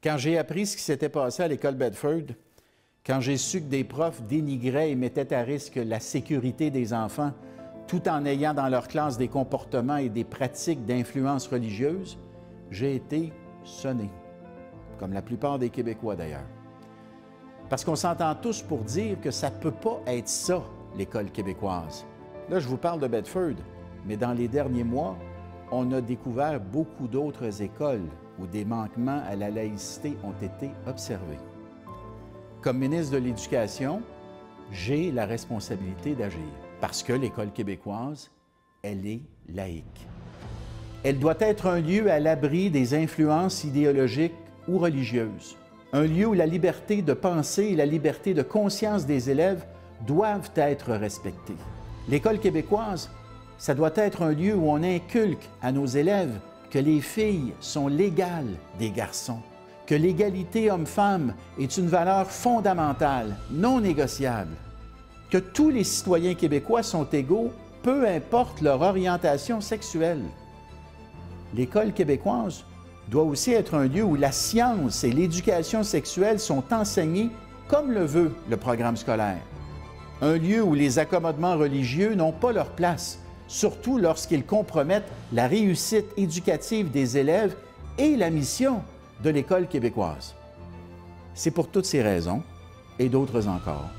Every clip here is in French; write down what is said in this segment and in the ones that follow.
Quand j'ai appris ce qui s'était passé à l'école Bedford, quand j'ai su que des profs dénigraient et mettaient à risque la sécurité des enfants, tout en ayant dans leur classe des comportements et des pratiques d'influence religieuse, j'ai été sonné, comme la plupart des Québécois d'ailleurs. Parce qu'on s'entend tous pour dire que ça ne peut pas être ça, l'école québécoise. Là, je vous parle de Bedford, mais dans les derniers mois, on a découvert beaucoup d'autres écoles où des manquements à la laïcité ont été observés. Comme ministre de l'Éducation, j'ai la responsabilité d'agir parce que l'école québécoise, elle est laïque. Elle doit être un lieu à l'abri des influences idéologiques ou religieuses, un lieu où la liberté de pensée et la liberté de conscience des élèves doivent être respectées. L'école québécoise, ça doit être un lieu où on inculque à nos élèves que les filles sont l'égale des garçons, que l'égalité homme-femme est une valeur fondamentale, non négociable, que tous les citoyens québécois sont égaux, peu importe leur orientation sexuelle. L'école québécoise doit aussi être un lieu où la science et l'éducation sexuelle sont enseignées comme le veut le programme scolaire. Un lieu où les accommodements religieux n'ont pas leur place, surtout lorsqu'ils compromettent la réussite éducative des élèves et la mission de l'école québécoise. C'est pour toutes ces raisons, et d'autres encore,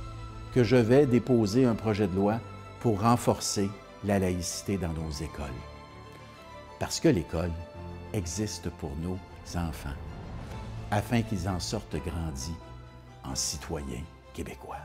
que je vais déposer un projet de loi pour renforcer la laïcité dans nos écoles. Parce que l'école existe pour nos enfants, afin qu'ils en sortent grandis en citoyens québécois.